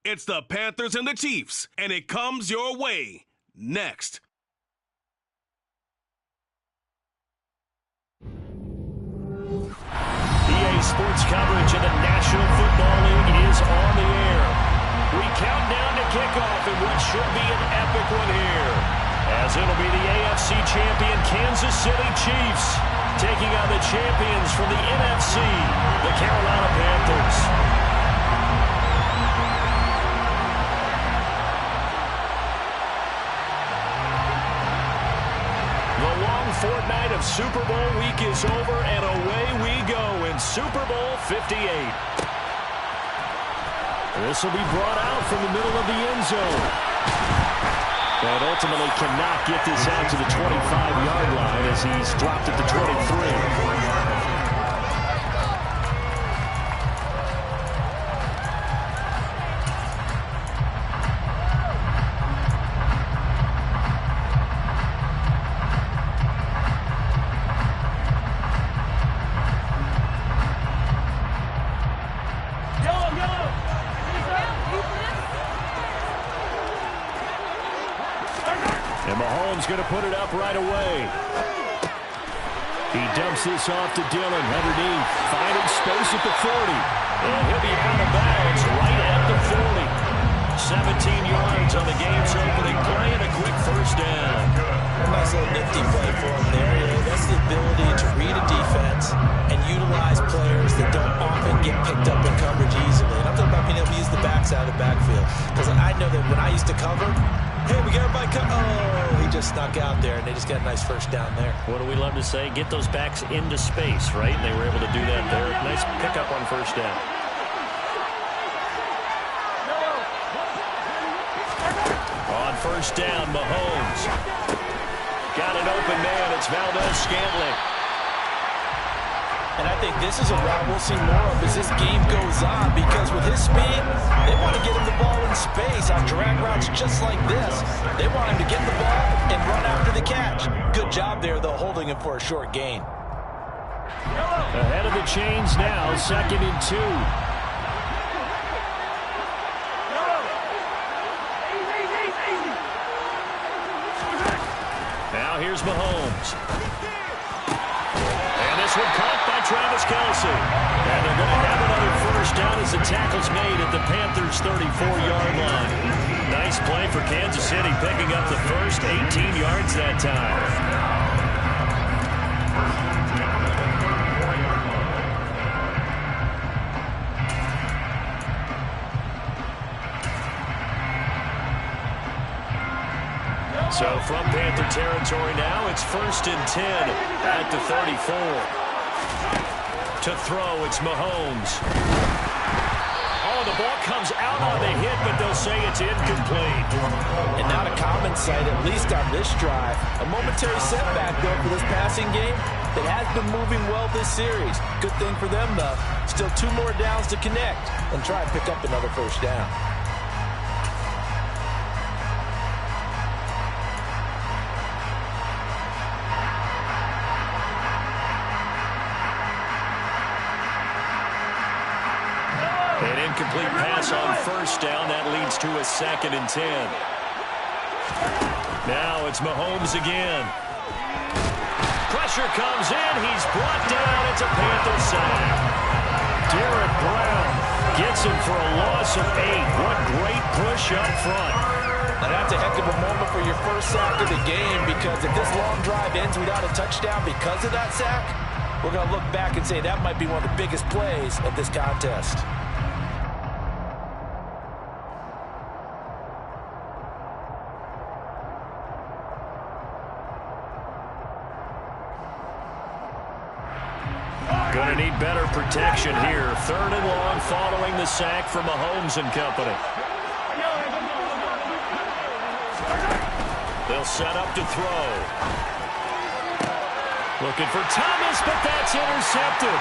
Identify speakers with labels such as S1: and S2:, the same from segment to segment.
S1: It's the Panthers and the Chiefs, and it comes your way next.
S2: EA Sports coverage of the National Football League is on the air. We count down to kickoff in what should be an epic one here, as it'll be the AFC champion Kansas City Chiefs taking on the champions from the NFC, the Carolina Panthers. The long fortnight of Super Bowl week is over, and away we go in Super Bowl 58. This will be brought out from the middle of the end zone. But ultimately cannot get this out to the 25-yard line as he's dropped at the 23. And Mahomes going to put it up right away. He dumps this off to Dillon underneath, finding space at the 40. And he'll be out of bounds right at the 40. 17 yards on the game's opening play and a quick first down.
S3: A nice little nifty play for him there. That's the ability to read a defense and utilize players that don't often get picked up in coverage easily. And I'm talking about being able to use the backside of the backfield. Because I know that when I used to cover, hey, we got everybody oh, he just snuck out there, and they just got a nice first down there.
S2: What do we love to say? Get those backs into space, right? And they were able to do that there. Nice pickup on first down. On first down, Mahomes. Got an open man. It's Valdez-Scantling.
S3: And I think this is a route we'll see more of as this game goes on, because with his speed, they want to get him the ball in space on drag routes just like this. They want him to get the ball and run after the catch. Good job there, though, holding him for a short gain.
S2: Ahead of the chains now, 2nd and 2. Now here's Mahomes. And this one caught by Travis Kelce. And they're going to have another first down as the tackle's made at the Panthers' 34-yard line. Nice play for Kansas City, picking up the first 18 yards that time. So from Panther territory now, it's 1st and 10 at the 34. To throw, it's Mahomes. Oh, the ball comes out on the hit, but they'll say it's incomplete.
S3: And not a common sight, at least on this drive. A momentary setback, though, for this passing game that has been moving well this series. Good thing for them, though. Still 2 more downs to connect and try and pick up another first down.
S2: Incomplete pass on first down. That leads to a 2nd and 10. Now it's Mahomes again. Pressure comes in. He's brought down. It's a Panther sack. Derek Brown gets him for a loss of 8. What great push up front.
S3: Now that's a heck of a moment for your first sack of the game, because if this long drive ends without a touchdown because of that sack, we're going to look back and say that might be one of the biggest plays of this contest.
S2: Going to need better protection here. 3rd and long following the sack from Mahomes and company. They'll set up to throw. Looking for Thomas, but that's intercepted.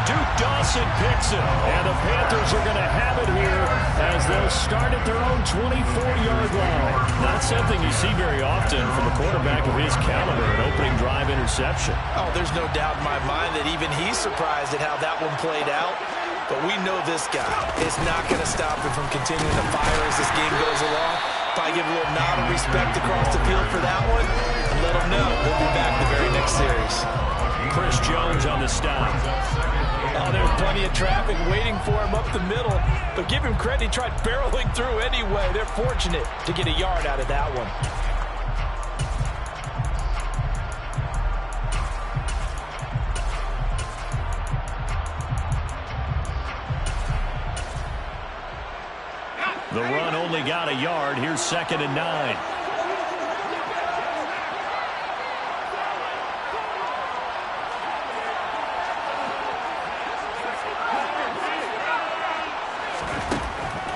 S2: Duke Dawson picks it, and the Panthers are going to have it here as they'll start at their own 24-yard line. Not something you see very often from a quarterback of his caliber, an opening drive interception.
S3: Oh, there's no doubt in my mind that even he's surprised at how that one played out. but we know this guy is not going to stop him from continuing to fire as this game goes along. Probably give a little nod of respect across the field for that one, and let him know we'll be back the very next series.
S2: Chris Jones on the stop.
S3: Oh, there's plenty of traffic waiting for him up the middle, but give him credit, he tried barreling through anyway. They're fortunate to get a yard out of that one.
S2: The run only got a yard. Here's 2nd and 9.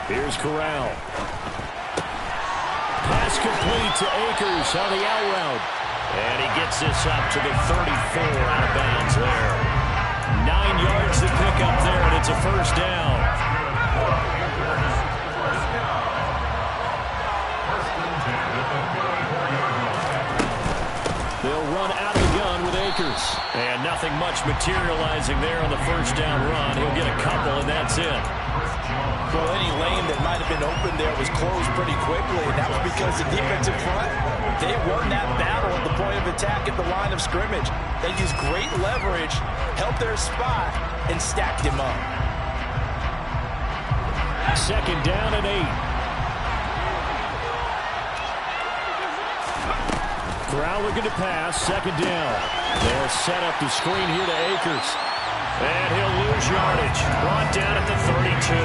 S2: Here's Corral. Pass complete to Akers on the out route. And he gets this up to the 34 out of bounds there. 9 yards to pick up there, and it's a first down. They'll run out of the gun with Akers. And nothing much materializing there on the first down run. He'll get a couple, and that's it.
S3: Well, any lane that might have been open there was closed pretty quickly, and that was because the defensive front, they won that battle at the point of attack at the line of scrimmage. They used great leverage, held their spot, and stacked him up.
S2: 2nd down and 8. Corral looking to pass, 2nd down. They'll set up the screen here to Akers. And he'll lose yardage. Brought down at the 32.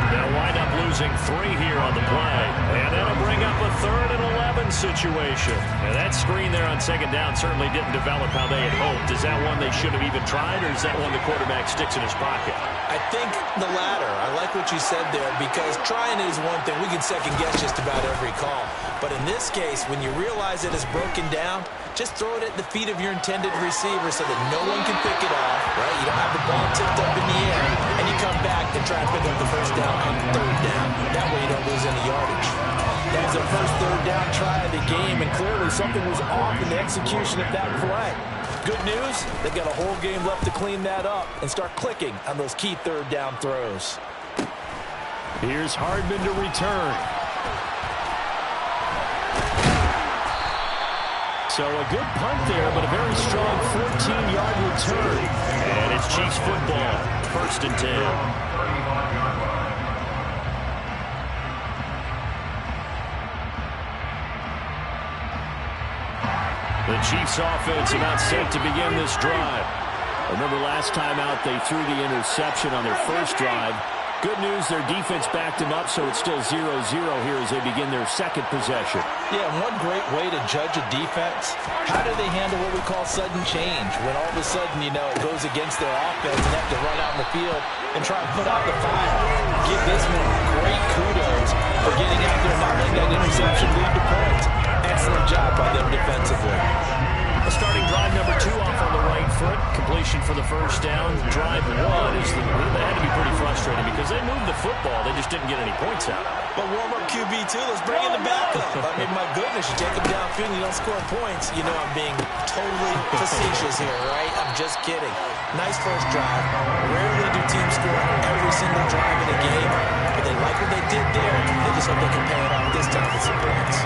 S2: They'll wind up losing 3 here on the play. And that'll bring up a 3rd and 11 situation. Now that screen there on 2nd down certainly didn't develop how they had hoped. Is that one they should have even tried, or is that one the quarterback sticks in his pocket?
S3: I think the latter. I like what you said there, because trying it is one thing. We can second guess just about every call. But in this case, when you realize it is broken down, just throw it at the feet of your intended receiver so that no one can pick it off, right? You don't have the ball tipped up in the air, and you come back and try and pick up the first down on 3rd down. That way you don't lose any yardage. That was their first 3rd down try of the game, and clearly something was off in the execution of that play. Good news, they've got a whole game left to clean that up and start clicking on those key 3rd down throws.
S2: Here's Hardman to return. So a good punt there, but a very strong 14-yard return. And it's Chiefs football, 1st and 10. The Chiefs offense about set to begin this drive. Remember last time out they threw the interception on their first drive. Good news, their defense backed them up, so it's still 0-0 here as they begin their 2nd possession.
S3: Yeah, and one great way to judge a defense, how do they handle what we call sudden change? When all of a sudden, you know, it goes against their offense and they have to run out in the field and try and put out the fire. Give this man great kudos for getting out there and not letting that interception lead to points. Excellent job by them defensively.
S2: Starting drive number 2 off on the right foot. Completion for the first down. Drive 1 is they had to be pretty frustrating because they moved the football. They just didn't get any points out.
S3: But warm-up QB2, let's bring in the backup. I mean, my goodness, you take him downfield and you don't score points. You know I'm being totally facetious here, right? I'm just kidding. Nice first drive. Rarely do teams score on every single drive in a game. But they like what they did there. They just hope they can pay it off this time with some points.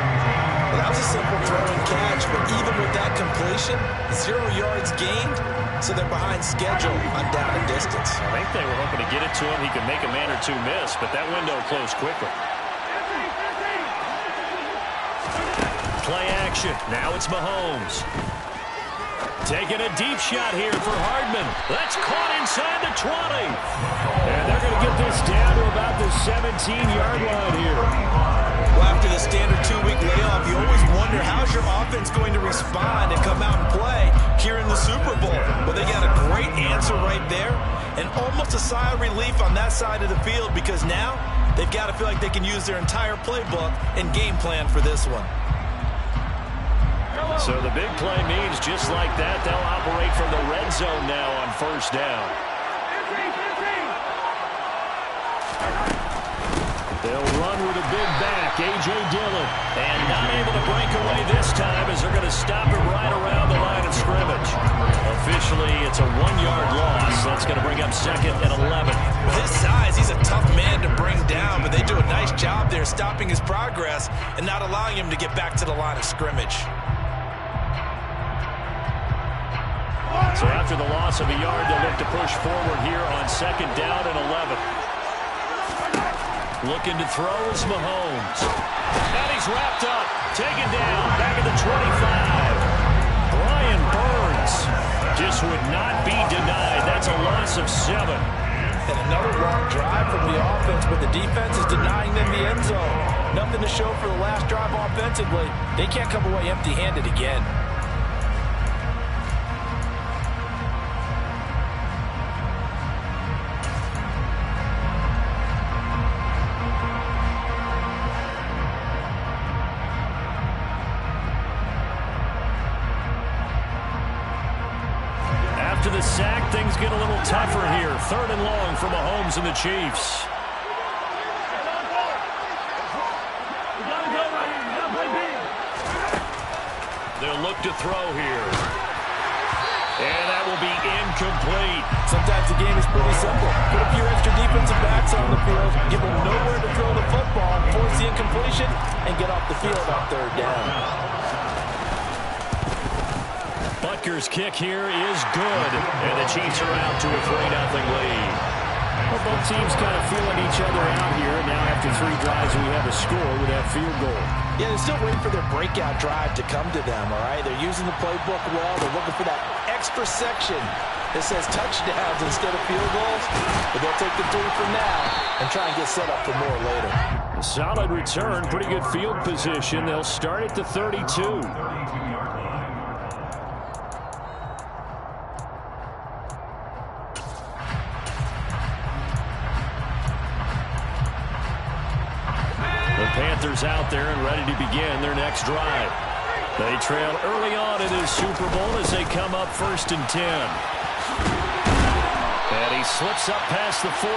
S3: Well, that was a simple throw and catch, but even with that completion, 0 yards gained, so they're behind schedule on down and distance.
S2: I think they were hoping to get it to him. He could make a man or two miss, but that window closed quickly. Play action. Now it's Mahomes. Taking a deep shot here for Hardman. That's caught inside the 20. And they're going to get this down to about the 17-yard line here.
S3: Well, after the standard 2-week layoff, you always wonder how's your offense going to respond and come out and play here in the Super Bowl. Well, they got a great answer right there and almost a sigh of relief on that side of the field because now they've got to feel like they can use their entire playbook and game plan for this one.
S2: So the big play means just like that, they'll operate from the red zone now on first down. They'll run with a big back, A.J. Dillon. And not able to break away this time as they're going to stop it right around the line of scrimmage. A officially, it's a 1-yard loss. That's going to bring up 2nd and 11.
S3: With his size, he's a tough man to bring down, but they do a nice job there stopping his progress and not allowing him to get back to the line of scrimmage.
S2: So after the loss of a yard, they'll look to push forward here on 2nd down and 11. Looking to throw is Mahomes. And he's wrapped up, taken down, back at the 25. Brian Burns just would not be denied. That's a loss of 7.
S3: And another long drive from the offense, but the defense is denying them the end zone. Nothing to show for the last drive offensively. They can't come away empty-handed again.
S2: After the sack, things get a little tougher here. 3rd and long for Mahomes and the Chiefs. They'll look to throw here. And that will be incomplete.
S3: Sometimes the game is pretty simple. Put a few extra defensive backs on the field, give them nowhere to throw the football, force the incompletion, and get off the field on 3rd down.
S2: Butker's kick here is good, and the Chiefs are out to a 3-0 lead. Well, both teams kind of feeling each other out here. Now after 3 drives, we have a score with that field goal.
S3: Yeah, they're still waiting for their breakout drive to come to them, all right? They're using the playbook well. They're looking for that extra section that says touchdowns instead of field goals. But they'll take the 3 for now and try and get set up for more later.
S2: A solid return, pretty good field position. They'll start at the 32. Panthers out there and ready to begin their next drive. They trail early on in this Super Bowl as they come up 1st and 10. And he slips up past the 45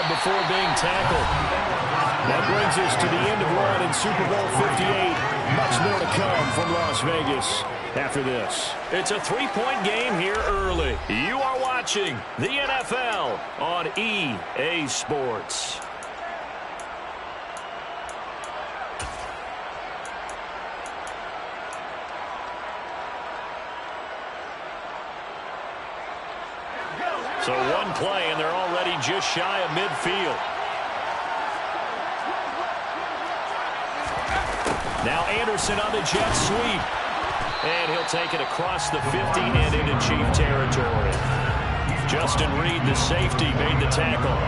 S2: before being tackled. That brings us to the end of one in Super Bowl 58. Much more to come from Las Vegas after this. It's a 3-point game here early. You are watching the NFL on EA Sports. So one play, and they're already just shy of midfield. Now Anderson on the jet sweep. And he'll take it across the 50 and into Chief territory. Justin Reed, the safety, made the tackle.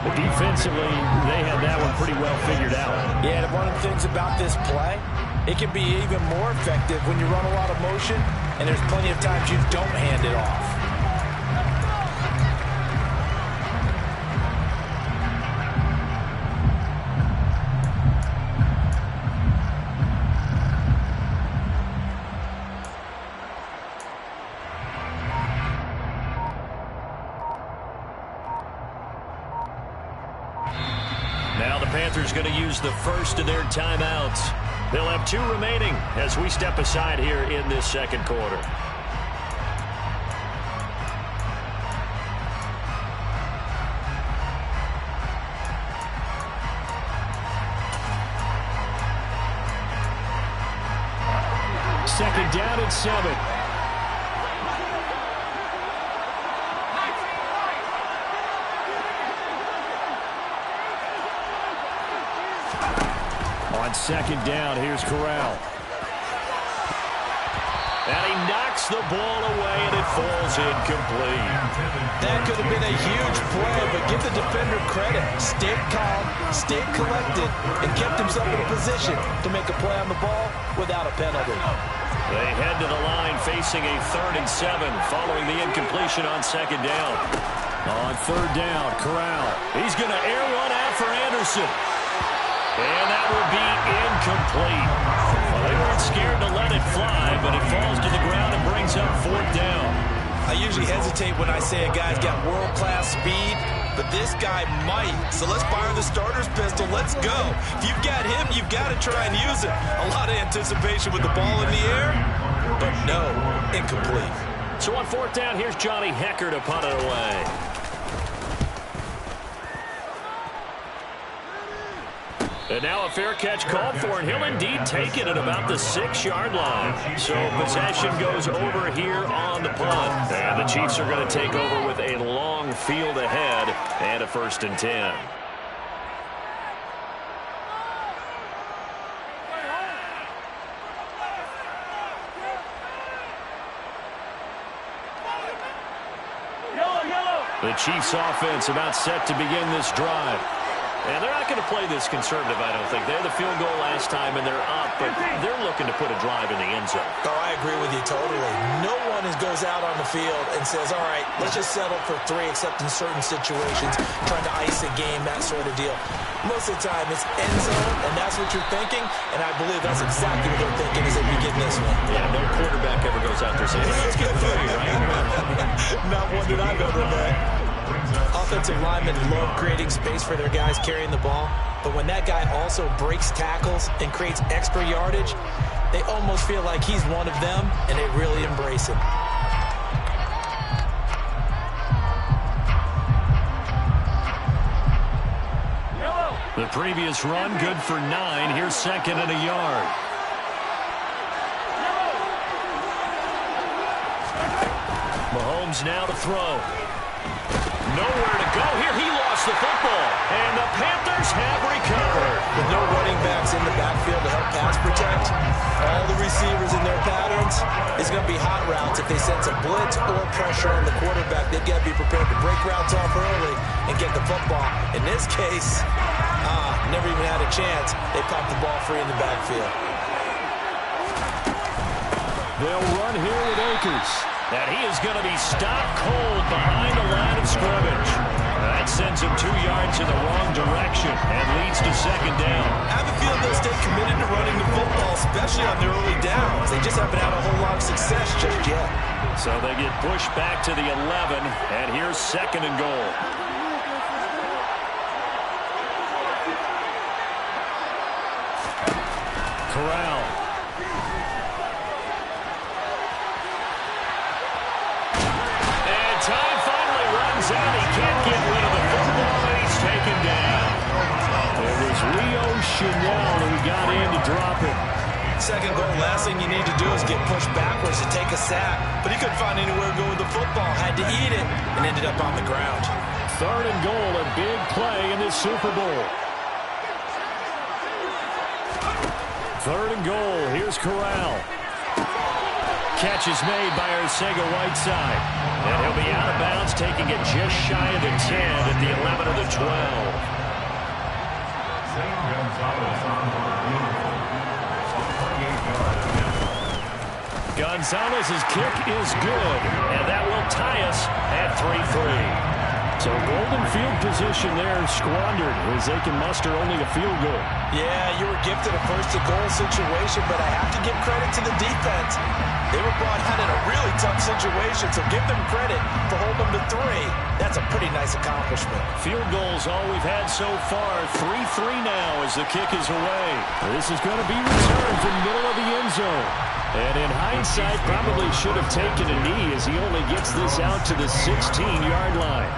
S2: But defensively, they had that one pretty well figured out.
S3: Yeah, and one of the things about this play, it can be even more effective when you run a lot of motion, and there's plenty of times you don't hand it off.
S2: Now the Panthers going to use the first of their timeouts. They'll have 2 remaining as we step aside here in this 2nd quarter. Second down and 7. On 2nd down, here's Corral. And he knocks the ball away, and it falls incomplete.
S3: That could have been a huge play, but give the defender credit. Stayed calm, stayed collected, and kept himself in a position to make a play on the ball without a penalty.
S2: They head to the line facing a 3rd and 7 following the incompletion on 2nd down. On 3rd down, Corral. He's going to air one out for Anderson. And that will be incomplete. Well, they weren't scared to let it fly, but it falls to the ground and brings up 4th down.
S3: I usually hesitate when I say a guy's got world-class speed, but this guy might. So let's fire the starter's pistol. Let's go. If you've got him, you've got to try and use it. A lot of anticipation with the ball in the air, but no, incomplete.
S2: So on fourth down, here's Johnny Hekker to punt it away. And now a fair catch called for, and he'll indeed take it at about the 6-yard line. So possession goes over here on the punt. And the Chiefs are going to take over with a long field ahead and a 1st and 10. The Chiefs offense about set to begin this drive. And they're not going to play this conservative, I don't think. They had the field goal last time, and they're up, but they're looking to put a drive in the end zone.
S3: Oh, I agree with you totally. No one goes out on the field and says, all right, let's just settle for 3, except in certain situations, trying to ice a game, that sort of deal. Most of the time, it's end zone, and that's what you're thinking, and I believe that's exactly what they're thinking as they begin this one.
S2: Yeah, no quarterback ever goes out there saying, hey, let's get 3, right?
S3: Not one that I've ever met. Offensive linemen love creating space for their guys carrying the ball, but when that guy also breaks tackles and creates extra yardage, they almost feel like he's one of them, and they really embrace him.
S2: The previous run, good for 9. Here's 2nd and a yard. Mahomes now to throw. Nowhere to go here. He lost the football. And the Panthers have recovered.
S3: With no running backs in the backfield to help pass protect, all the receivers in their patterns, it's going to be hot routes. If they sense a blitz or pressure on the quarterback, they've got to be prepared to break routes off early and get the football. In this case, never even had a chance. They popped the ball free in the backfield.
S2: They'll run here with Akers. And he is going to be stopped cold behind the line of scrimmage. That sends him 2 yards in the wrong direction and leads to 2nd down.
S3: I have a feeling they'll stay committed to running the football, especially on their early downs. They just haven't had a whole lot of success just yet.
S2: So they get pushed back to the 11, and here's 2nd and goal. Corral. Time finally runs out. He can't get rid of the football, and he's taken down. It was Leo Chenal who got in to drop it.
S3: 2nd goal, last thing you need to do is get pushed backwards to take a sack. But he couldn't find anywhere to go with the football. Had to eat it and ended up on the ground.
S2: 3rd and goal, a big play in this Super Bowl. 3rd and goal. Here's Corral. Catch is made by Arcega-Whiteside. And he'll be out of bounds, taking it just shy of the 10 at the 11 of the 12. Gonzalez's kick is good, and that will tie us at 3-3. So golden field position there squandered as they can muster only a field goal.
S3: Yeah, you were gifted a 1st-and-goal situation, but I have to give credit to the defense. They were brought out in a really tough situation, so give them credit for holding them to 3. That's a pretty nice accomplishment.
S2: Field goals all we've had so far. 3-3 now as the kick is away. This is going to be returned from middle of the end zone. And in hindsight, probably should have taken a knee as he only gets this out to the 16-yard line.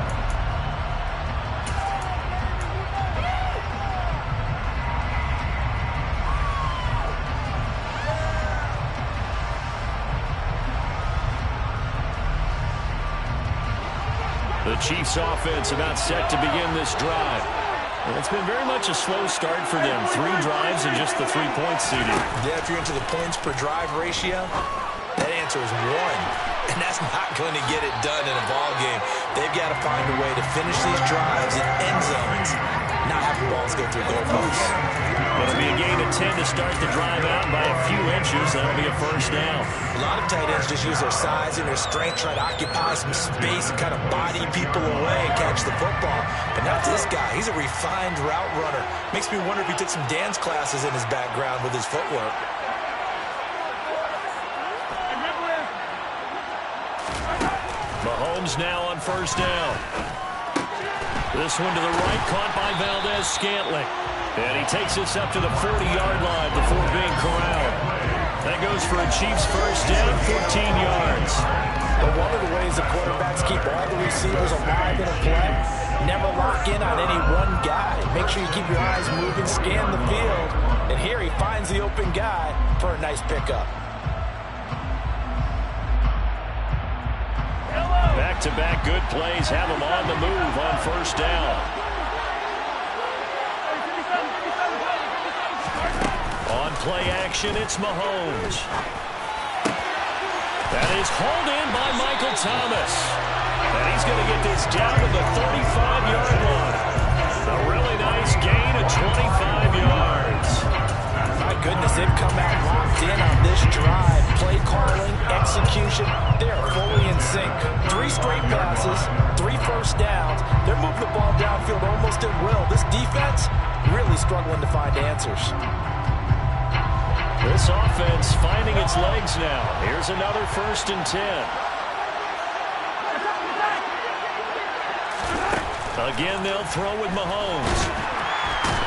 S2: The Chiefs offense about set to begin this drive. And it's been very much a slow start for them. 3 drives and just the 3 points seeded.
S3: Yeah, if you're into the points per drive ratio, that answer is 1. And that's not going to get it done in a ball game. They've got to find a way to finish these drives in end zones, not have the balls go through goalposts.
S2: It'll be a gain of 10 to start the drive out by a few inches. That'll be a 1st down.
S3: A lot of tight ends just use their size and their strength, try to occupy some space and kind of body people away and catch the football. But not this guy. He's a refined route runner. Makes me wonder if he took some dance classes in his background with his footwork.
S2: Mahomes now on 1st down. This one to the right, caught by Valdez-Scantling. And he takes this up to the 40-yard line before being corralled. That goes for a Chiefs first down, 14 yards.
S3: But one of the ways the quarterbacks keep all the receivers alive in a play, never lock in on any one guy. Make sure you keep your eyes moving, scan the field. And here he finds the open guy for a nice pickup.
S2: Back-to-back good plays have him on the move on first down. On play action, it's Mahomes. That is hauled in by Michael Thomas. And he's going to get this down to the 35-yard line. A really nice gain of 25 yards.
S3: My goodness, they've come out locked in on this drive. Play calling, execution, they are fully in sync. 3 straight passes, 3 first downs. They're moving the ball downfield almost at will. This defense really struggling to find answers.
S2: This offense finding its legs now. Here's another 1st and 10. Again, they'll throw with Mahomes.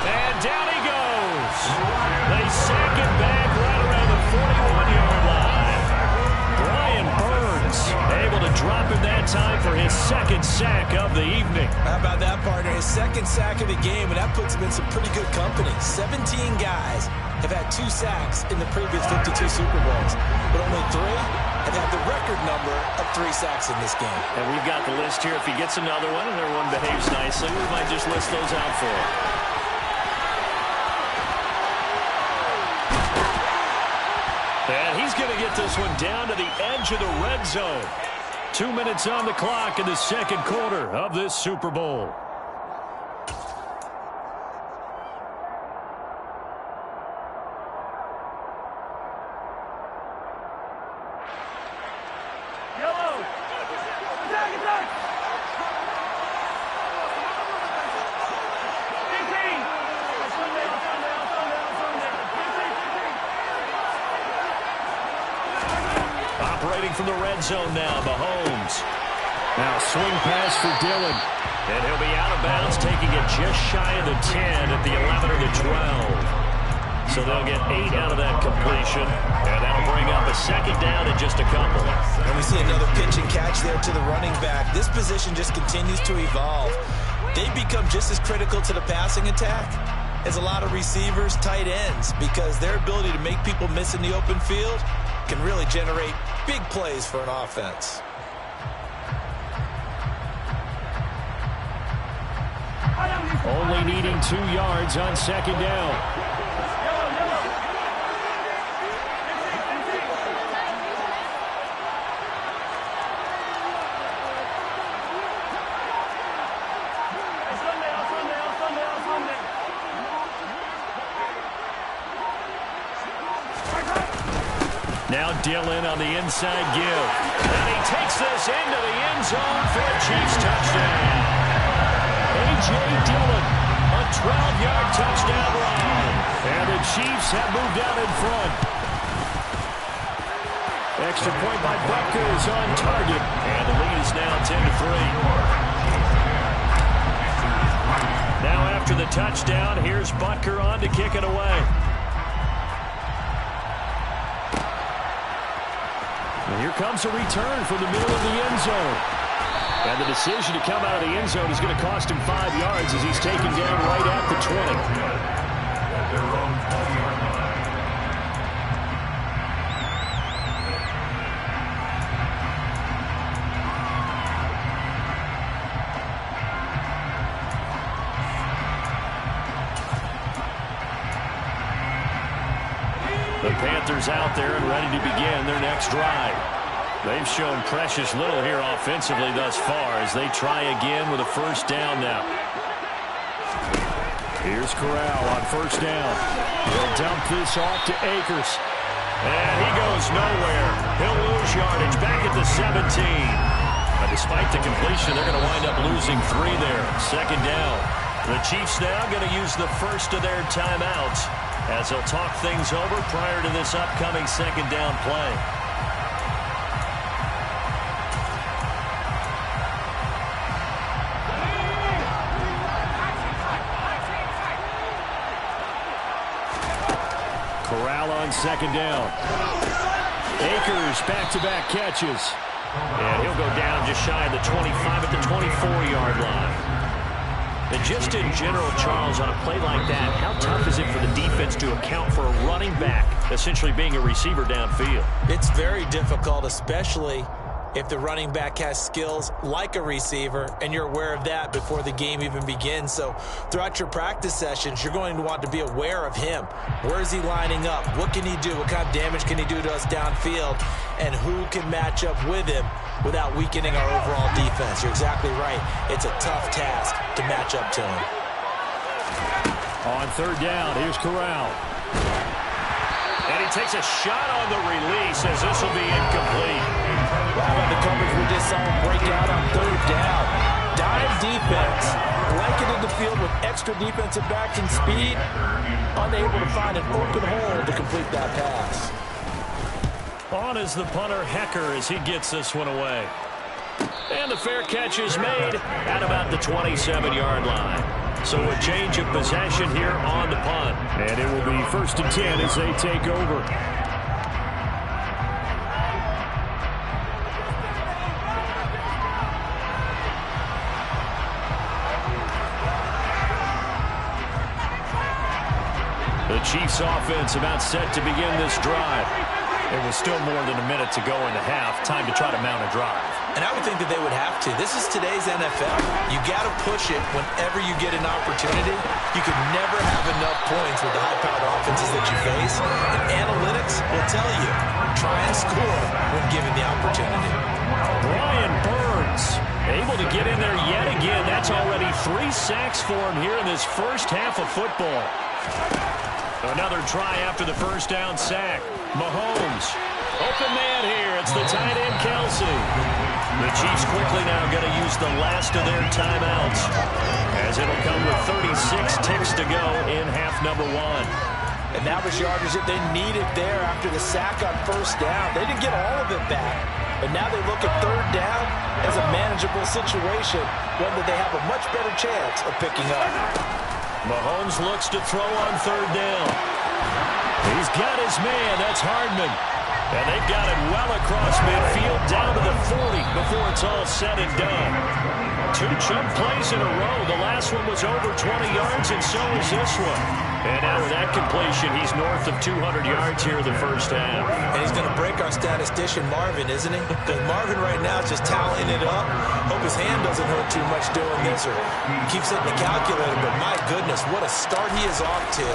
S2: And down he goes. They sack it back right around the 41-yard line. Brian Burns able to drop him that time for his 2nd sack of the evening.
S3: How about that, partner? His 2nd sack of the game, and that puts him in some pretty good company. 17 guys have had 2 sacks in the previous 52 Super Bowls, but only 3 have had the record number of 3 sacks in this game.
S2: And we've got the list here. If he gets another one and everyone behaves nicely, we might just list those out for him. And he's going to get this one down to the edge of the red zone. 2 minutes on the clock in the 2nd quarter of this Super Bowl. Operating from the red zone now, Mahomes. Now swing pass for Dillon. And he'll be out of bounds, taking it just shy of the 10 at the 11 or the 12. So they'll get 8 out of that completion. And that'll bring up a 2nd down and just a couple.
S3: And we see another pitch and catch there to the running back. This position just continues to evolve. They've become just as critical to the passing attack as a lot of receivers, tight ends, because their ability to make people miss in the open field can really generate big plays for an offense.
S2: Only needing 2 yards on 2nd down. Now Dillon on the inside give. And he takes this into the end zone for a Chiefs touchdown. A.J. Dillon, a 12-yard touchdown run. And the Chiefs have moved out in front. Extra point by Butker is on target. And the lead is now 10-3. Now after the touchdown, here's Butker on to kick it away. And here comes a return from the middle of the end zone. And the decision to come out of the end zone is going to cost him 5 yards as he's taken down right at the 20. The Panthers out there and ready to begin their next drive. They've shown precious little here offensively thus far as they try again with a 1st down now. Here's Corral on 1st down. He'll dump this off to Akers. And he goes nowhere. He'll lose yardage back at the 17. But despite the completion, they're going to wind up losing 3 there. 2nd down. The Chiefs now going to use the first of their timeouts as they'll talk things over prior to this upcoming 2nd down play. Corral on second down. Akers back-to-back catches. And he'll go down just shy of the 25 at the 24-yard line. And just in general, Charles, on a play like that, how tough is it for the defense to account for a running back essentially being a receiver downfield?
S3: It's very difficult, especially if the running back has skills like a receiver, and you're aware of that before the game even begins. So throughout your practice sessions, you're going to want to be aware of him. Where is he lining up? What can he do? What kind of damage can he do to us downfield? And who can match up with him without weakening our overall defense? You're exactly right. It's a tough task to match up to him.
S2: On third down, here's Corral. And he takes a shot on the release as this will be incomplete.
S3: Wow, the coverage we just saw him break out on third down. Dive defense, blanketed the field with extra defensive backs and speed, unable to find an open hole to complete that pass.
S2: On is the punter, Hecker, as he gets this one away. And the fair catch is made at about the 27-yard line. So a change of possession here on the punt. And it will be 1st and 10 as they take over. The Chiefs offense about set to begin this drive. There was still more than a minute to go in the half. Time to try to mount a drive.
S3: And I would think that they would have to. This is today's NFL. You got to push it whenever you get an opportunity. You could never have enough points with the high-powered offenses that you face. And analytics will tell you, try and score when given the opportunity.
S2: Brian Burns able to get in there yet again. That's already 3 sacks for him here in this first half of football. Another try after the first down sack. Mahomes. Open man here. It's the tight end, Kelsey. The Chiefs quickly now going to use the last of their timeouts, as it'll come with 36 ticks to go in half number 1.
S3: And that was yardage that they needed there after the sack on first down. They didn't get all of it back. But now they look at third down as a manageable situation, one that they have a much better chance of picking up.
S2: Mahomes looks to throw on third down. He's got his man. That's Hardman. And they've got it well across midfield down to the 40 before it's all said and done. 2 chunk plays in a row. The last one was over 20 yards, and so is this one. And now with that completion, he's north of 200 yards here in the first half.
S3: And he's going to break our statistician, Marvin, isn't he? Because Marvin right now is just tallying it up. Hope his hand doesn't hurt too much doing this or keeps hitting the calculator. But my goodness, what a start he is off to.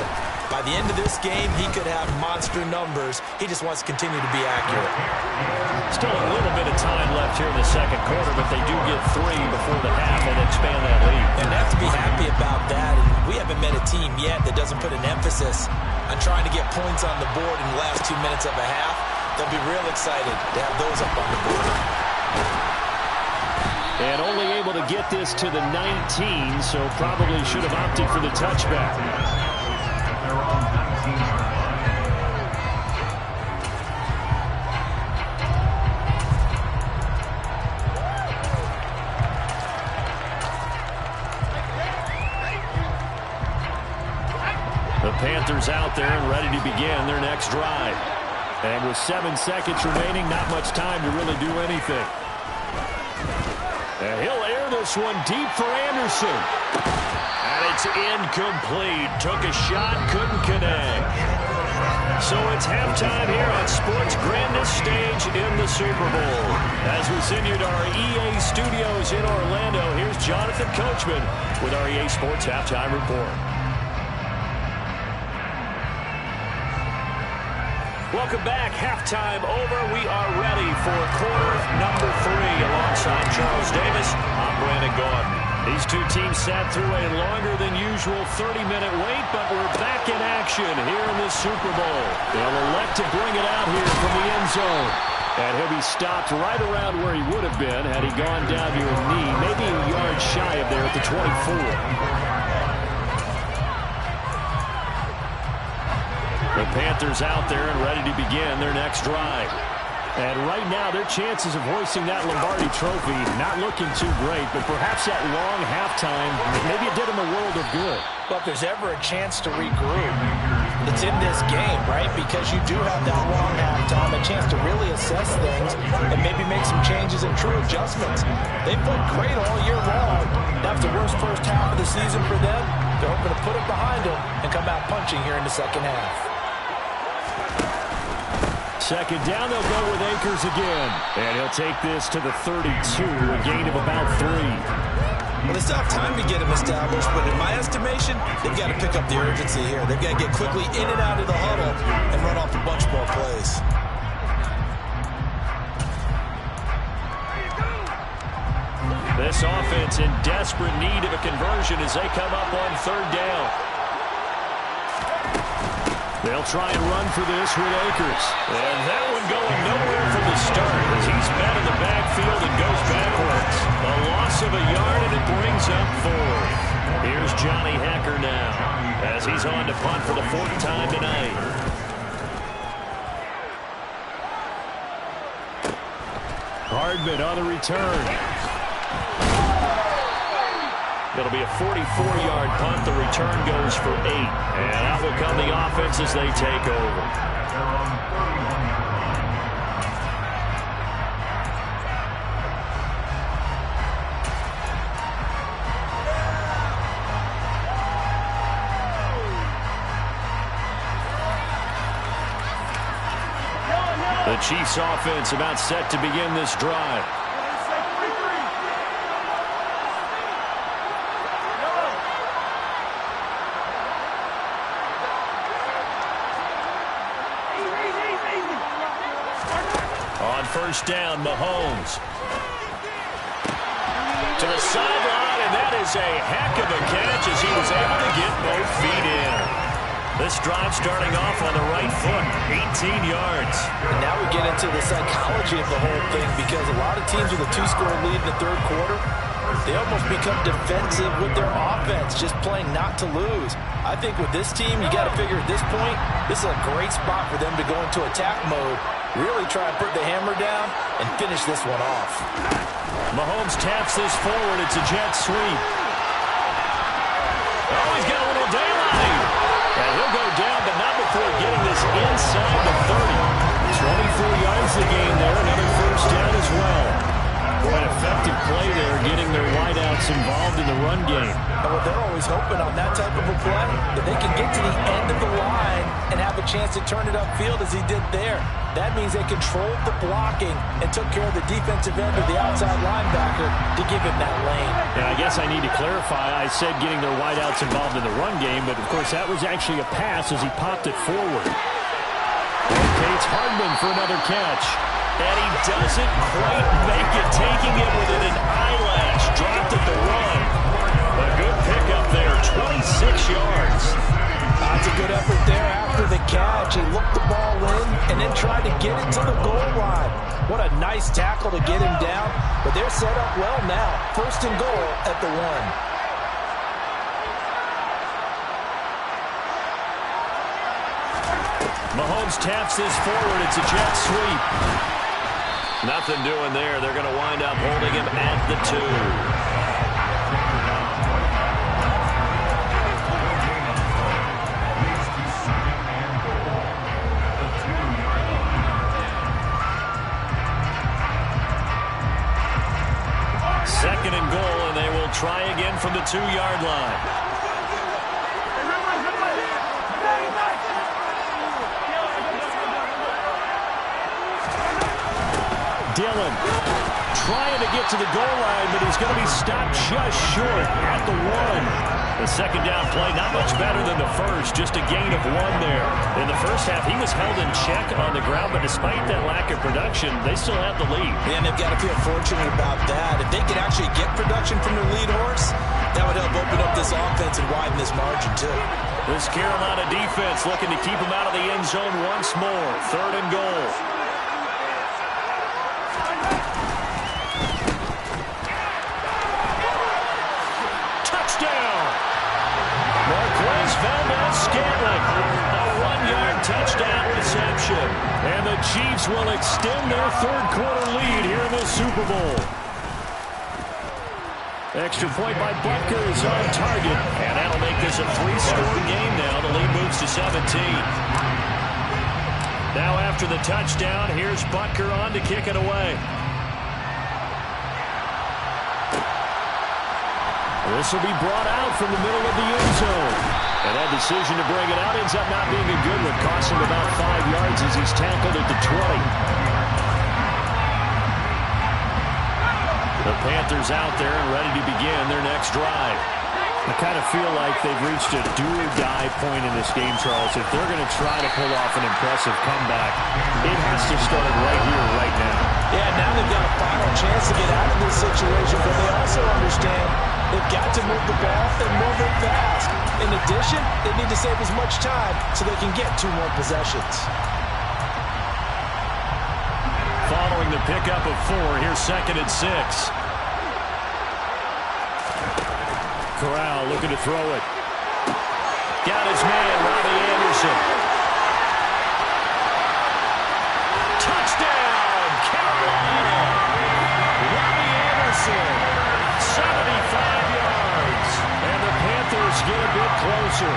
S3: By the end of this game, he could have monster numbers. He just wants to continue to be accurate.
S2: Still a little bit of time left here in the second quarter, but they do get 3 before the half and expand that lead.
S3: And they have to be happy about that. And we haven't met a team yet that doesn't put an emphasis on trying to get points on the board in the last 2 minutes of a half. They'll be real excited to have those up on the board.
S2: And only able to get this to the 19, so probably should have opted for the touchback. The Panthers out there and ready to begin their next drive. And with 7 seconds remaining, not much time to really do anything. And he'll air this one deep for Anderson. And it's incomplete. Took a shot, couldn't connect. So it's halftime here on sports' grandest stage in the Super Bowl. As we send you to our EA studios in Orlando, here's Jonathan Coachman with our EA Sports Halftime Report. Welcome back. Halftime over. We are ready for quarter number 3. Alongside Charles Davis, I'm Brandon Gaudin. These two teams sat through a longer than usual 30-minute wait, but we're back in action here in the Super Bowl. They'll elect to bring it out here from the end zone. And he'll be stopped right around where he would have been had he gone down to a knee, maybe a yard shy of there at the 24. The Panthers out there and ready to begin their next drive. And right now, their chances of hoisting that Lombardi trophy not looking too great, but perhaps that long halftime, maybe it did them a world of good.
S3: But if there's ever a chance to regroup, it's in this game, right? Because you do have that long halftime, a chance to really assess things and maybe make some changes and true adjustments. They played great all year long. That's the worst first half of the season for them. They're hoping to put it behind them and come out punching here in the second half.
S2: Second down, they'll go with Akers again. And he'll take this to the 32, a gain of about 3.
S3: Well, they still have time to get him established, but in my estimation, they've got to pick up the urgency here. They've got to get quickly in and out of the huddle and run off a bunch more plays.
S2: This offense in desperate need of a conversion as they come up on third down. They'll try and run for this with Akers. And that one going nowhere from the start as he's met in the backfield and goes backwards. A loss of a yard, and it brings up 4. Here's Johnny Hekker now as he's on to punt for the 4th time tonight. Hardman on the return. It'll be a 44-yard punt. The return goes for 8. And out will come the offense as they take over. The Chiefs offense about set to begin this drive. First down, Mahomes. To the sideline, and that is a heck of a catch as he was able to get both feet in. This drive starting off on the right foot, 18 yards.
S3: And now we get into the psychology of the whole thing because a lot of teams with a 2-score lead in the third quarter, they almost become defensive with their offense, just playing not to lose. I think with this team, you got to figure at this point, this is a great spot for them to go into attack mode, really try and put the hammer down and finish this one off.
S2: Mahomes taps this forward. It's a jet sweep. Oh, he's got a little daylight. And he'll go down, but not before getting this inside the 30. 24 yards to gain there. Another first down as well. Boy, effective play there, getting their wideouts involved in the run game.
S3: And what they're always hoping on that type of a play, that they can get to the end of the line and have a chance to turn it upfield as he did there. That means they controlled the blocking and took care of the defensive end of the outside linebacker to give him that lane.
S2: Yeah, I guess I need to clarify. I said getting their wideouts involved in the run game, but of course that was actually a pass as he popped it forward. Rotates Hardman for another catch. And he doesn't quite make it, taking it within an eyelash. Dropped at the run. A good pickup there, 26 yards.
S3: That's a good effort there after the catch. He looked the ball in and then tried to get it to the goal line. What a nice tackle to get him down. But they're set up well now. First and goal at the 1.
S2: Mahomes taps this forward. It's a jet sweep. Nothing doing there. They're going to wind up holding him at the 2. Second and goal, and they will try again from the 2-yard line. Dillon trying to get to the goal line, but he's going to be stopped just short at the 1. The second down play, not much better than the first, just a gain of 1 there. In the first half, he was held in check on the ground, but despite that lack of production, they still have the lead.
S3: And they've got to feel fortunate about that. If they could actually get production from their lead horse, that would help open up this offense and widen this margin too.
S2: This Carolina defense looking to keep them out of the end zone once more. Third and goal. Marquez Valdez-Scantling, a 1-yard touchdown reception. And the Chiefs Chiefs will extend their third-quarter lead here in the Super Bowl. Extra point by Butker is on target, and that'll make this a 3-score game now. The lead moves to 17. Now after the touchdown, here's Butker on to kick it away. This will be brought out from the middle of the end zone. And that decision to bring it out ends up not being a good one. Costs him about 5 yards as he's tackled at the 20. The Panthers out there and ready to begin their next drive. I kind of feel like they've reached a do-or-die point in this game, Charles. If they're going to try to pull off an impressive comeback, it has to start right here, right now.
S3: Yeah, now they've got a final chance to get out of this situation, but they also understand they've got to move the ball and move it fast. In addition, they need to save as much time so they can get 2 more possessions.
S2: Following the pickup of 4, here's 2nd and 6. Corral looking to throw it. Got his man, Robbie Anderson. Touchdown, Carolina! Robbie Anderson, 75 yards. And the Panthers get a bit closer.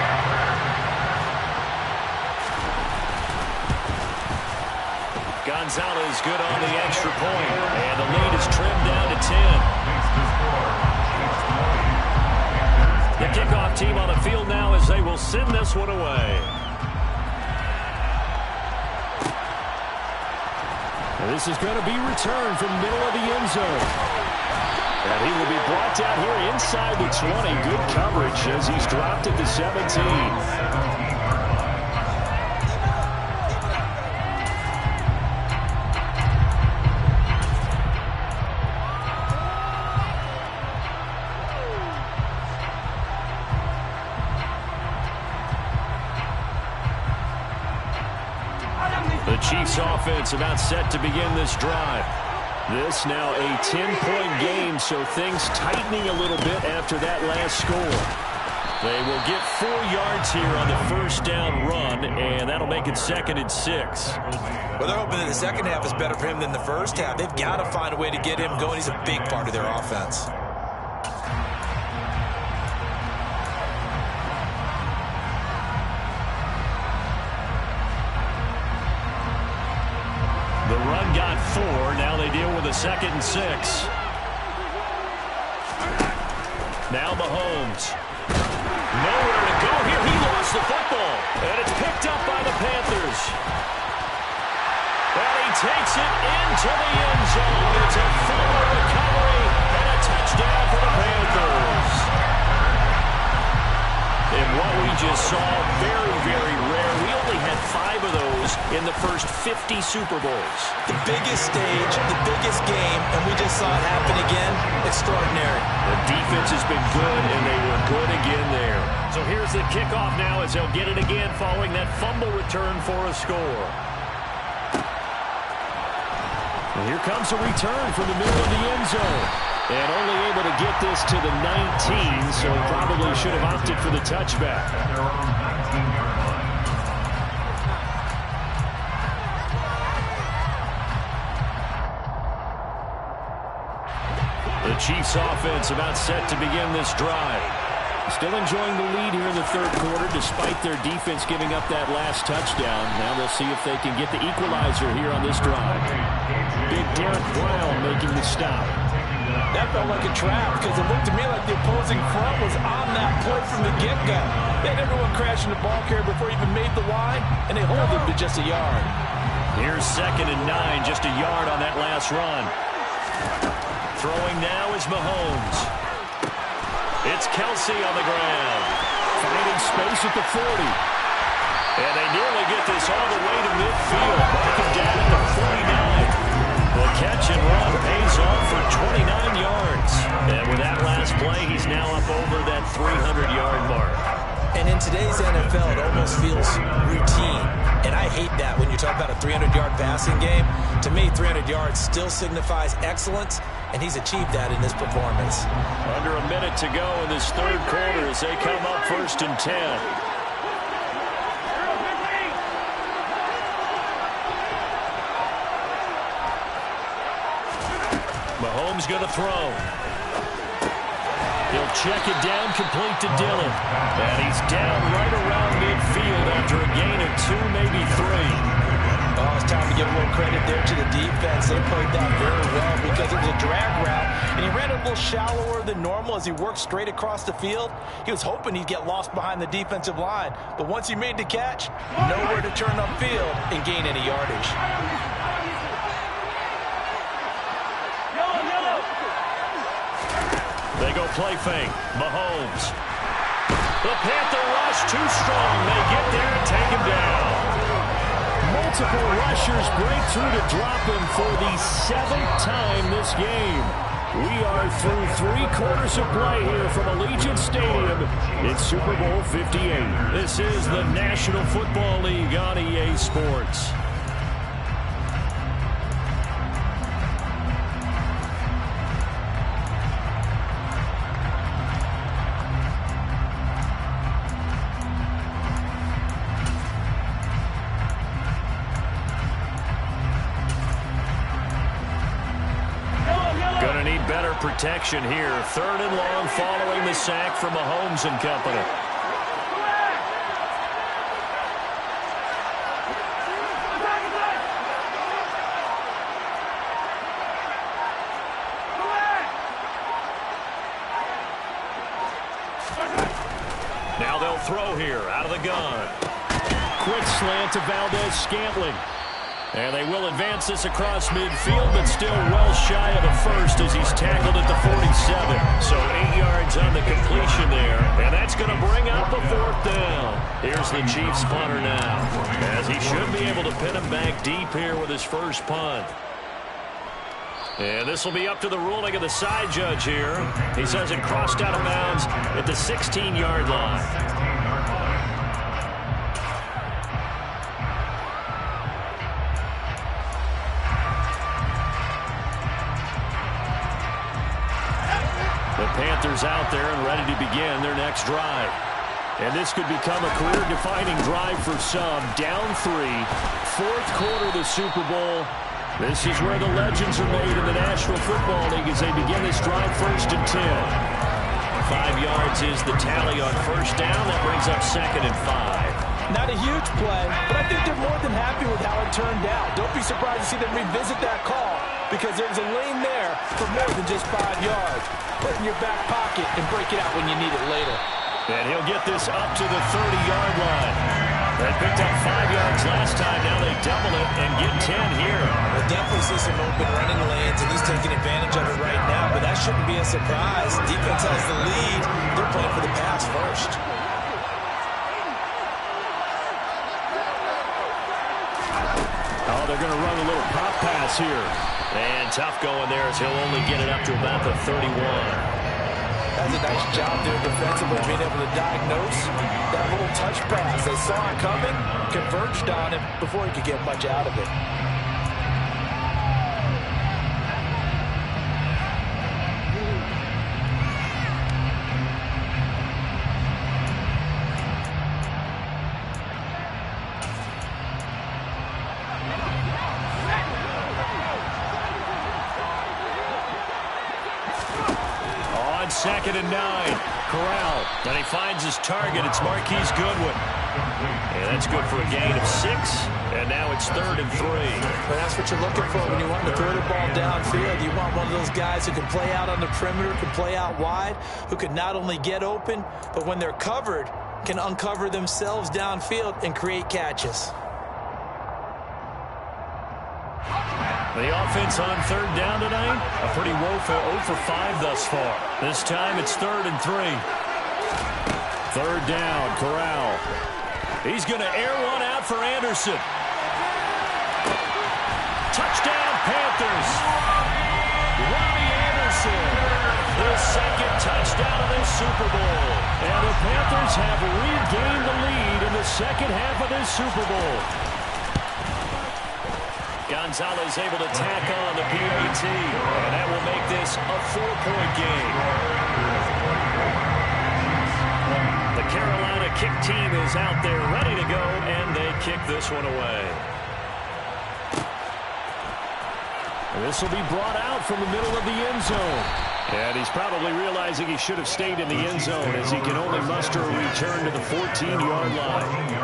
S2: Gonzalez good on the extra point. And the lead is trimmed down to 10. The kickoff team on the field now as they will send this one away. And this is going to be returned from the middle of the end zone. And he will be brought down here inside the 20. Good coverage as he's dropped at the 17. Chiefs offense about set to begin this drive. This now a 10-point game, so things tightening a little bit after that last score. They will get 4 yards here on the first down run, and that'll make it 2nd and 6.
S3: Well, they're hoping that the second half is better for him than the first half. They've got to find a way to get him going. He's a big part of their offense.
S2: The run got 4. Now they deal with a 2nd and 6. Now Mahomes. Nowhere to go here. He lost the football. And it's picked up by the Panthers. And he takes it into the end zone. It's a fumble recovery and a touchdown for the Panthers. And what we just saw, very, very rare. We only had 5 of those in the first 50 Super Bowls.
S3: The biggest stage, the biggest game, and we just saw it happen again. Extraordinary.
S2: The defense has been good, and they were good again there. So here's the kickoff now as they'll get it again following that fumble return for a score. And here comes a return from the middle of the end zone. And only able to get this to the 19, so probably should have opted for the touchback. The Chiefs offense about set to begin this drive. Still enjoying the lead here in the third quarter despite their defense giving up that last touchdown. Now they'll see if they can get the equalizer here on this drive. Big Derek Brown making the stop.
S3: That felt like a trap because it looked to me like the opposing front was on that play from the get-go. They had everyone crashing the ball carrier before he even made the line, and they hold him to just a yard.
S2: Here's 2nd and 9, just a yard on that last run. Throwing now is Mahomes. It's Kelsey on the ground. Finding space at the 40. And they nearly get this all the way to midfield. Mark him down at the 49. The catch and run pays off for 29 yards. And with that last play, he's now up over that 300-yard mark.
S3: And in today's NFL, it almost feels routine. And I hate that when you talk about a 300-yard passing game. To me, 300 yards still signifies excellence, and he's achieved that in this performance.
S2: Under a minute to go in this third quarter as they come up 1st and 10. Mahomes going to throw. He'll check it down, complete to Dillon. And he's down right around midfield after a gain of 2, maybe 3.
S3: Oh, it's time to give a little credit there to the defense. They played that very well because it was a drag route, and he ran a little shallower than normal as he worked straight across the field. He was hoping he'd get lost behind the defensive line, but once he made the catch, nowhere to turn upfield and gain any yardage.
S2: They go play fake. Mahomes. The Panther rush too strong. They get there and take him down. Multiple rushers break through to drop him for the 7th time this game. We are through 3 quarters of play here from Allegiant Stadium. It's Super Bowl 58. This is the National Football League on EA Sports. Protection here. 3rd and long following the sack from Mahomes and company. Now they'll throw here out of the gun. Quick slant to Valdez-Scantling. And they will advance this across midfield, but still well shy of the first as he's tackled at the 47. So 8 yards on the completion there, and that's going to bring up a 4th down. Here's the Chiefs punter now, as he should be able to pin him back deep here with his first punt. And this will be up to the ruling of the side judge here. He says it crossed out of bounds at the 16-yard line. Panthers out there and ready to begin their next drive. And this could become a career-defining drive for some. Down 3, 4th quarter of the Super Bowl. This is where the legends are made in the National Football League as they begin this drive 1st and 10. 5 yards is the tally on 1st down. That brings up 2nd and 5.
S3: Not a huge play, but I think they're more than happy with how it turned out. Don't be surprised to see them revisit that call because there's a lane there for more than just 5 yards. Put it in your back pocket and break it out when you need it later.
S2: And he'll get this up to the 30-yard line. They picked up 5 yards last time. Now they double it and get 10 here.
S3: We'll definitely see some open running lanes, and he's taking advantage of it right now, but that shouldn't be a surprise. Defense has the lead. They're playing for the pass first.
S2: Oh, they're going to run a little pop pass here. And tough going there as he'll only get it up to about the 31.
S3: That's a nice job there defensively, being able to diagnose that little touch pass. They saw it coming, converged on it before he could get much out of it.
S2: Second and 9. Corral. And he finds his target. It's Marquise Goodwin. And that's good for a gain of 6. And now it's 3rd and 3.
S3: Well, that's what you're looking for when you want to throw the ball downfield. You want one of those guys who can play out on the perimeter, can play out wide, who can not only get open, but when they're covered, can uncover themselves downfield and create catches.
S2: The offense on 3rd down tonight, a pretty woeful 0 for 5 thus far. This time it's 3rd and 3. 3rd down, Corral. He's going to air one out for Anderson. Touchdown, Panthers. Robbie Anderson, the 2nd touchdown of this Super Bowl. And the Panthers have regained the lead in the 2nd half of this Super Bowl. Gonzalez able to tack on the PAT, and that will make this a 4-point game. The Carolina kick team is out there ready to go, and they kick this one away. This will be brought out from the middle of the end zone. And he's probably realizing he should have stayed in the end zone as he can only muster a return to the 14-yard line.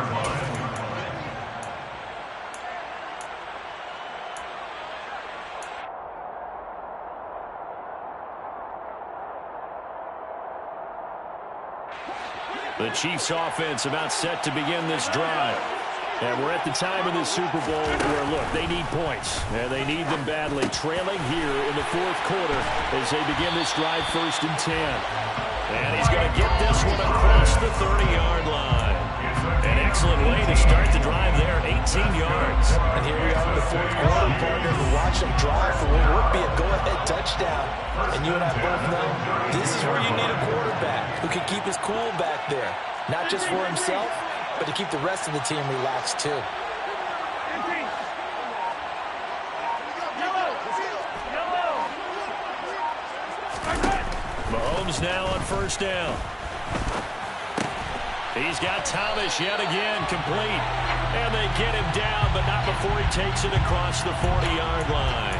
S2: The Chiefs offense about set to begin this drive. And we're at the time of the Super Bowl where, look, they need points. And they need them badly. Trailing here in the fourth quarter as they begin this drive 1st and 10. And he's going to get this one across the 30-yard line. An excellent way to start the drive there, 18 yards.
S3: And here we are in the fourth quarter, partner, to watch them drive for what would be a go-ahead touchdown. And you and I both know this is where you need a quarterback who can keep his cool back there. Not just for himself, but to keep the rest of the team relaxed, too.
S2: Mahomes now on 1st down. He's got Thomas yet again, complete. And they get him down, but not before he takes it across the 40-yard line.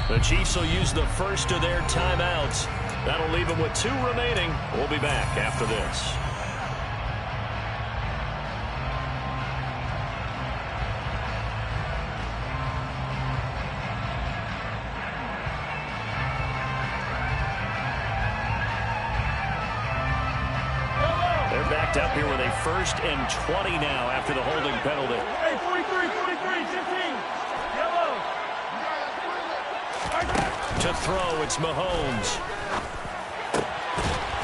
S2: The Chiefs will use the first of their timeouts. That'll leave them with 2 remaining. We'll be back after this. They're backed up here with a 1st and 20 now after the holding penalty.
S4: Hey, 43, 15. Yellow.
S2: To throw, it's Mahomes.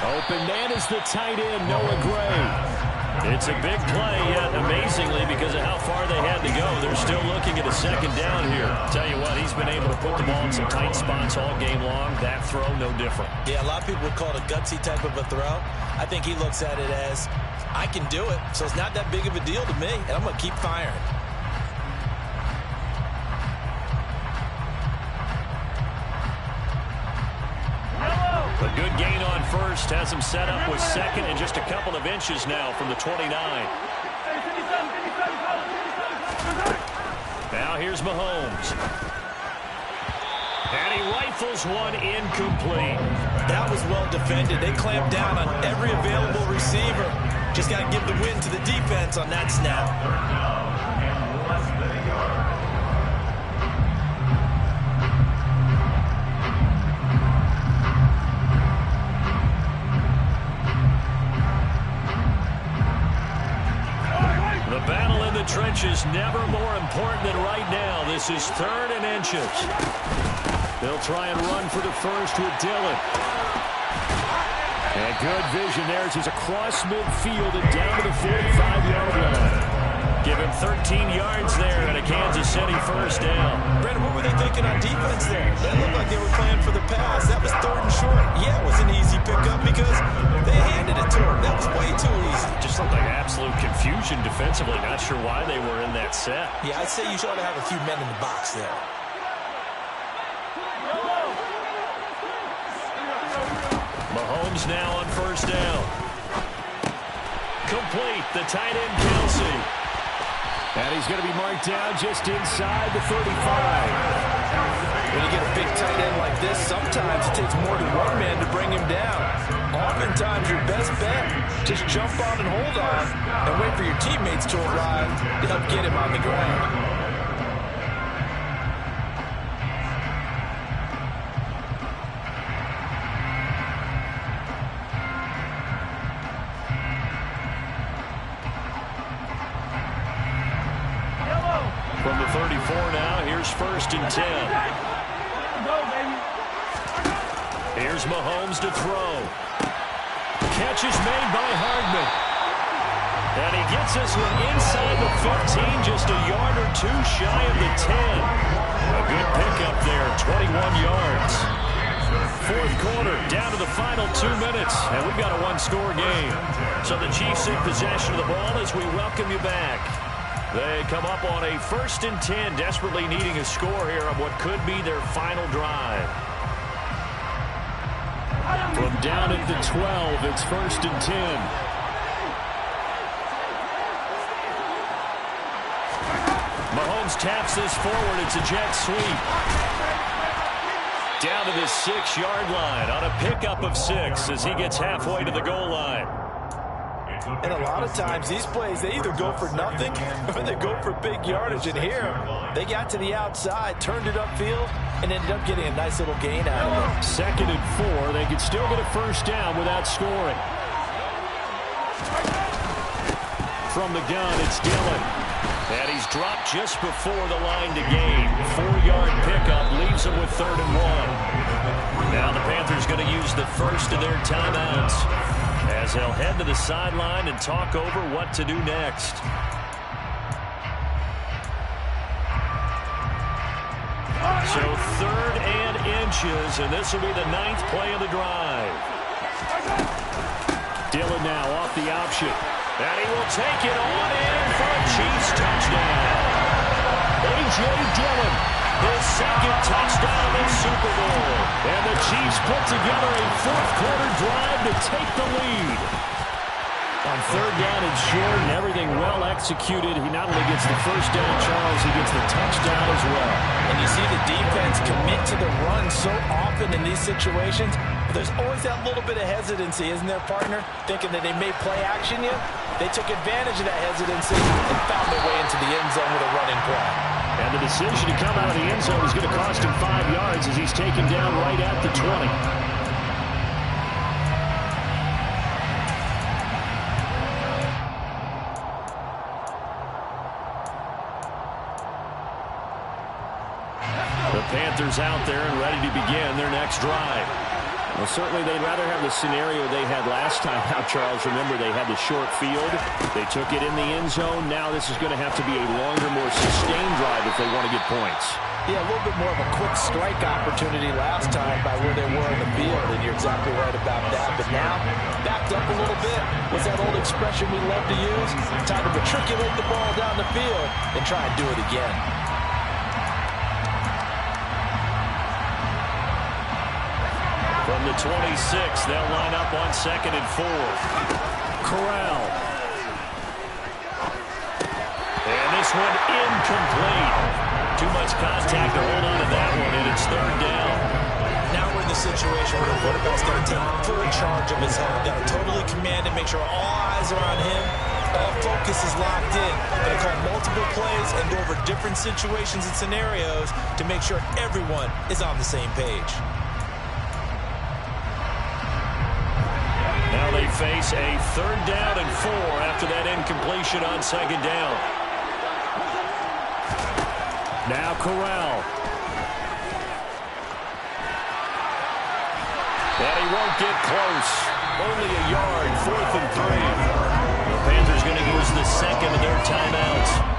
S2: Open man is the tight end, Noah Gray. It's a big play, yet amazingly, because of how far they had to go, they're still looking at a 2nd down here. Tell you what, he's been able to put the ball in some tight spots all game long. That throw, no different.
S3: Yeah, a lot of people would call it a gutsy type of a throw. I think he looks at it as, I can do it, so it's not that big of a deal to me, and I'm going to keep firing.
S2: A good gain on 1st, has him set up with 2nd and just a couple of inches now from the 29. Now here's Mahomes. And he rifles one incomplete.
S3: That was well defended. They clamped down on every available receiver. Just got to give the win to the defense on that snap.
S2: Trenches never more important than right now. This is 3rd and inches. They'll try and run for the 1st with Dillon. And good vision there as he's across midfield and down to the 45-yard line. Give him 13 yards there and a Kansas City 1st down.
S3: Brandon, what were they thinking on defense there? That looked like they were playing for the pass. That was 3rd and short. Yeah, it was an easy pickup because they handed it to him. That was way too easy.
S2: Just looked like absolute confusion defensively. Not sure why they were in that set.
S3: Yeah, I'd say you ought to have a few men in the box there.
S2: Mahomes now on 1st down. Complete. The tight end, Kelsey. And he's going to be marked down just inside the 35.
S3: When you get a big tight end like this, sometimes it takes more than one man to bring him down. Oftentimes, your best bet, just jump on and hold on and wait for your teammates to arrive to help get him on the ground.
S2: From the 34 now, here's 1st and 10. Here's Mahomes to throw. Catch is made by Hardman. And he gets this one inside the 15, just a yard or 2 shy of the 10. A good pickup there, 21 yards. fourth quarter, down to the final 2 minutes, and we've got a one-score game. So the Chiefs in possession of the ball as we welcome you back. They come up on a 1st and 10, desperately needing a score here on what could be their final drive. From down at the 12, it's 1st and 10. Mahomes taps this forward. It's a jet sweep. Down to the 6-yard line on a pickup of 6 as he gets halfway to the goal line.
S3: And a lot of times these plays, they either go for nothing or they go for big yardage. And here, they got to the outside, turned it upfield, and ended up getting a nice little gain out of it.
S2: 2nd and 4. They could still get a first down without scoring. From the gun, it's Dillon. And he's dropped just before the line to gain. 4-yard pickup leaves him with 3rd and 1. Now the Panthers going to use the first of their timeouts as they'll head to the sideline and talk over what to do next. So 3rd and inches, and this will be the 9th play of the drive. Dillon now off the option. And he will take it on in for a Chiefs touchdown. A.J. Dillon, his 2nd touchdown in Super Bowl. And the Chiefs put together a fourth-quarter drive to take the lead. On 3rd down and short and everything well executed, he not only gets the first down, Charles, he gets the touchdown as well.
S3: And you see the defense commit to the run so often in these situations. There's always that little bit of hesitancy, isn't there, partner? Thinking that they may play action you. They took advantage of that hesitancy and found their way into the end zone with a running play.
S2: And the decision to come out of the end zone is going to cost him 5 yards as he's taken down right at the 20. The Panthers out there and ready to begin their next drive. Well, certainly they'd rather have the scenario they had last time out, Charles. Remember, they had the short field. They took it in the end zone. Now this is going to have to be a longer, more sustained drive if they want to get points.
S3: Yeah, a little bit more of a quick strike opportunity last time by where they were in the field, and you're exactly right about that. But now, backed up a little bit. What's that old expression we love to use? Time to matriculate the ball down the field and try and do it again.
S2: From the 26, they'll line up on 2nd and 4. Corral. And this one incomplete. Too much contact to hold on to that one, and it's 3rd down.
S3: Now we're in the situation where the quarterback's got to take full charge of his health. Got to totally command and make sure all eyes are on him. All focus is locked in. Going to call multiple plays and go over different situations and scenarios to make sure everyone is on the same page.
S2: Now they face a 3rd down and 4 after that incompletion on 2nd down. Now Corral. And he won't get close. Only a yard, 4th and 3. The Panthers going to use the 2nd of their timeouts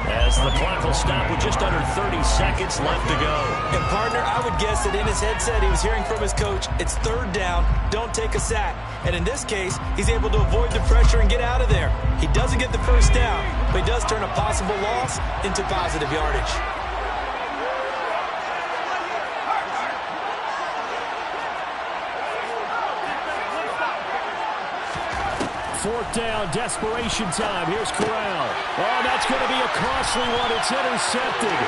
S2: as the clock will stop with just under 30 seconds left to go.
S3: And partner, I would guess that in his headset he was hearing from his coach, it's 3rd down, don't take a sack. And in this case, he's able to avoid the pressure and get out of there. He doesn't get the first down, but he does turn a possible loss into positive yardage.
S2: 4th down, desperation time. Here's Corral. Oh, that's going to be a costly one. It's intercepted.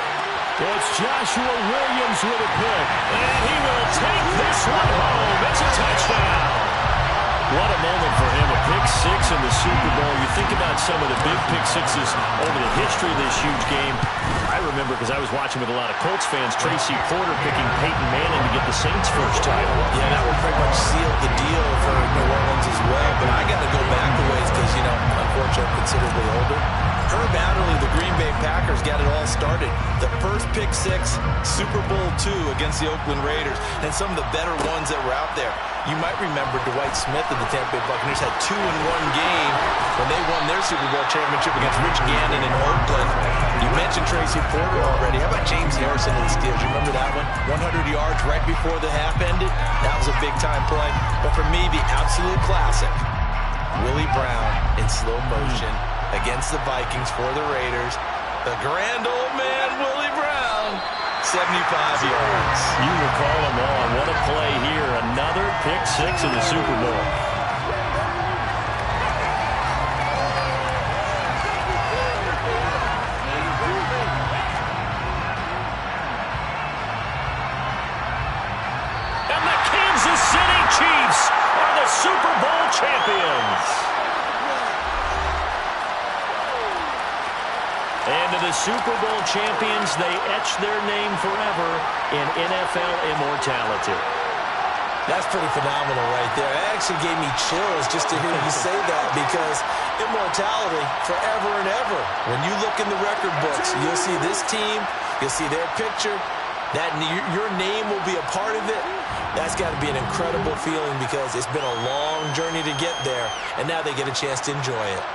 S2: It's Joshua Williams with a pick. And he will take this one home. It's a touchdown. What a moment for him. A pick 6 in the Super Bowl. You think about some of the big pick 6s over the history of this huge game. I remember, because I was watching with a lot of Colts fans, Tracy Porter picking Peyton Manning to get the Saints' first title.
S3: Yeah, that would pretty much seal the deal for New Orleans as well. But I got to go back a ways because, you know, unfortunately, I'm considerably older. Herb Adderley, the Green Bay Packers, got it all started. The first pick 6, Super Bowl II against the Oakland Raiders, and some of the better ones that were out there. You might remember Dwight Smith of the Tampa Bay Buccaneers had 2 in one game when they won their Super Bowl championship against Rich Gannon in Oakland. You mentioned Tracy Porter already. How about James Harrison of the Steelers? You remember that one? 100 yards right before the half ended? That was a big-time play. But for me, the absolute classic, Willie Brown in slow motion against the Vikings for the Raiders. The grand old man, Willie Brown. 75 yards.
S2: You recall them all. What a play here. Another pick six in the Super Bowl. And the Kansas City Chiefs are the Super Bowl champions. And to the Super Bowl champions, they etch their name forever in NFL immortality.
S3: That's pretty phenomenal right there. It actually gave me chills just to hear you say that, because immortality forever and ever. When you look in the record books, you'll see this team, you'll see their picture, that your name will be a part of it. That's got to be an incredible feeling, because it's been a long journey to get there, and now they get a chance to enjoy it.